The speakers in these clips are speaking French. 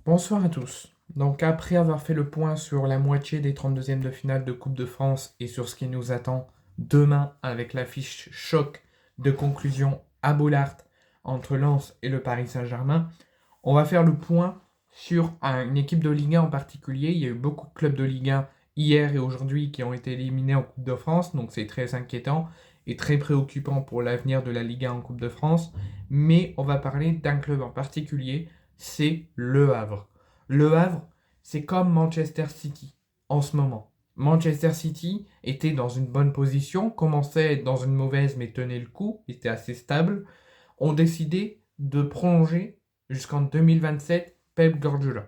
Bonsoir à tous. Donc après avoir fait le point sur la moitié des 32e de finale de Coupe de France et sur ce qui nous attend demain avec l'affiche choc de conclusion à Bollaert entre Lens et le Paris Saint-Germain, on va faire le point sur une équipe de Ligue 1 en particulier. Il y a eu beaucoup de clubs de Ligue 1 hier et aujourd'hui qui ont été éliminés en Coupe de France, donc c'est très inquiétant et très préoccupant pour l'avenir de la Ligue 1 en Coupe de France. Mais on va parler d'un club en particulier, c'est Le Havre. Le Havre, c'est comme Manchester City en ce moment. Manchester City était dans une bonne position, commençait à être dans une mauvaise mais tenait le coup, était assez stable, ont décidé de prolonger jusqu'en 2027 Pep Guardiola.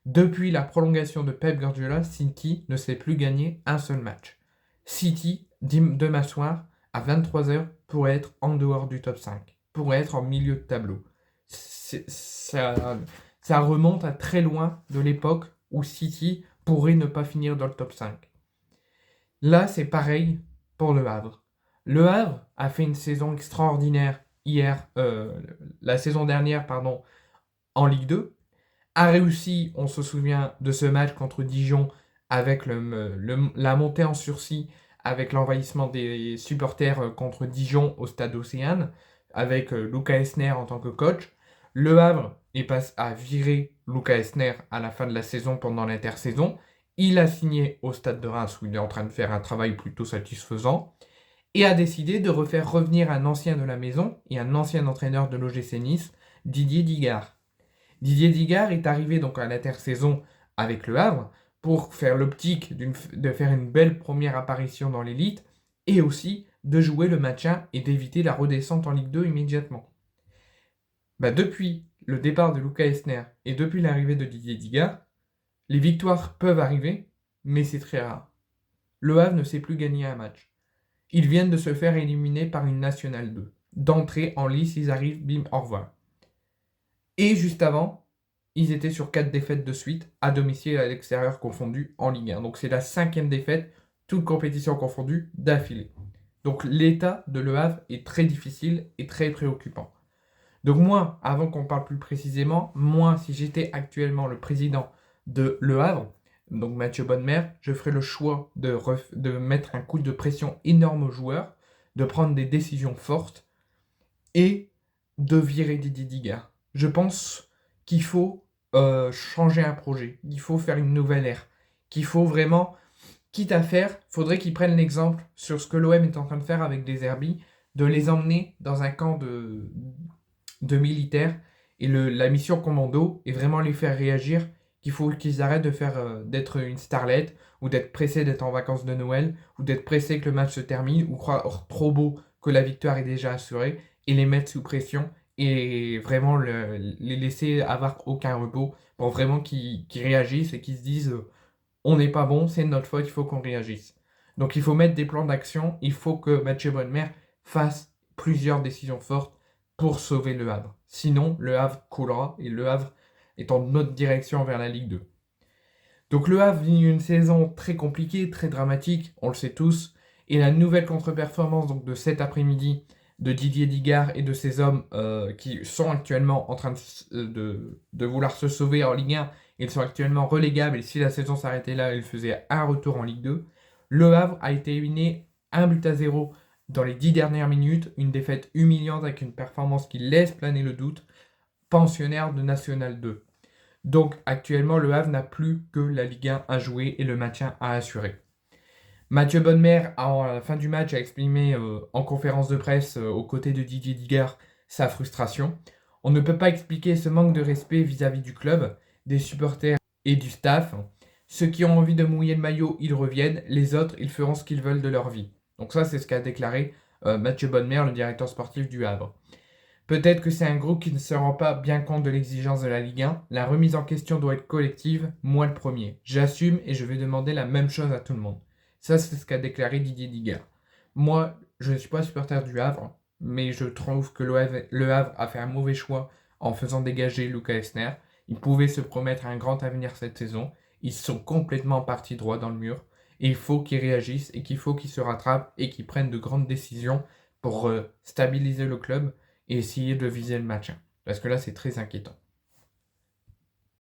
Depuis la prolongation de Pep Guardiola, City ne s'est plus gagné un seul match. City, demain soir, à 23h, pourrait être en dehors du top 5, pourrait être en milieu de tableau. Ça remonte à très loin de l'époque où City pourrait ne pas finir dans le top 5. Là, c'est pareil pour Le Havre. Le Havre a fait une saison extraordinaire la saison dernière, en Ligue 2, a réussi, on se souvient de ce match contre Dijon avec la montée en sursis, avec l'envahissement des supporters contre Dijon au stade Océane, avec Luca Esner en tant que coach. Le Havre a viré Luca Esner à la fin de la saison pendant l'intersaison. Il a signé au stade de Reims où il est en train de faire un travail plutôt satisfaisant et a décidé de refaire revenir un ancien de la maison et un ancien entraîneur de l'OGC Nice, Didier Digard. Didier Digard est arrivé donc à l'intersaison avec le Havre pour faire l'optique de faire une belle première apparition dans l'élite et aussi de jouer le maintien et d'éviter la redescente en Ligue 2 immédiatement. Depuis le départ de Luca Esner et depuis l'arrivée de Didier Digard, les victoires peuvent arriver, mais c'est très rare. Le Havre ne sait plus gagner un match. Ils viennent de se faire éliminer par une Nationale 2. D'entrée en lice, ils arrivent, bim, au revoir. Et juste avant, ils étaient sur 4 défaites de suite, à domicile et à l'extérieur confondus en Ligue 1. Donc c'est la 5e défaite, toute compétition confondue, d'affilée. Donc l'état de Le Havre est très difficile et très préoccupant. Donc moi, avant qu'on parle plus précisément, moi, si j'étais actuellement le président de Le Havre, donc Mathieu Bonnemer, je ferais le choix de mettre un coup de pression énorme aux joueurs, de prendre des décisions fortes et de virer Didier Digard. Je pense qu'il faut changer un projet, qu'il faut faire une nouvelle ère, qu'il faut vraiment, quitte à faire, faudrait qu'ils prennent l'exemple sur ce que l'OM est en train de faire avec des Herbis, de les emmener dans un camp de militaires et la mission commando et vraiment les faire réagir qu'il faut qu'ils arrêtent d'être une starlette ou d'être pressés d'être en vacances de Noël ou d'être pressés que le match se termine ou croire trop beau que la victoire est déjà assurée et les mettre sous pression et vraiment les laisser avoir aucun repos pour vraiment qu'ils réagissent et qu'ils se disent on n'est pas bon, c'est notre faute, il faut qu'on réagisse. Donc il faut mettre des plans d'action, il faut que Mathieu Bonnemer fasse plusieurs décisions fortes pour sauver Le Havre. Sinon, Le Havre coulera et Le Havre est en autre direction vers la Ligue 2. Donc Le Havre vit une saison très compliquée, très dramatique, on le sait tous, et la nouvelle contre-performance donc, de cet après-midi de Didier Digard et de ses hommes qui sont actuellement en train de vouloir se sauver en Ligue 1, ils sont actuellement relégables et si la saison s'arrêtait là, ils faisaient un retour en Ligue 2. Le Havre a été éliminé 1-0 dans les 10 dernières minutes, une défaite humiliante avec une performance qui laisse planer le doute, pensionnaire de National 2. Donc actuellement, le Havre n'a plus que la Ligue 1 à jouer et le maintien à assurer. Mathieu Bonnemer, à la fin du match, a exprimé en conférence de presse aux côtés de Didier Digard sa frustration. On ne peut pas expliquer ce manque de respect vis-à-vis du club, des supporters et du staff. Ceux qui ont envie de mouiller le maillot, ils reviennent. Les autres, ils feront ce qu'ils veulent de leur vie. Donc ça, c'est ce qu'a déclaré Mathieu Bonnemer, le directeur sportif du Havre. Peut-être que c'est un groupe qui ne se rend pas bien compte de l'exigence de la Ligue 1. La remise en question doit être collective, moi le premier. J'assume et je vais demander la même chose à tout le monde. Ça, c'est ce qu'a déclaré Didier Digard. Moi, je ne suis pas supporter du Havre, mais je trouve que le Havre a fait un mauvais choix en faisant dégager Luca Esner. Ils pouvaient se promettre un grand avenir cette saison. Ils sont complètement partis droit dans le mur. Et il faut qu'ils réagissent et qu'il faut qu'ils se rattrapent et qu'ils prennent de grandes décisions pour stabiliser le club et essayer de viser le match. Parce que là, c'est très inquiétant.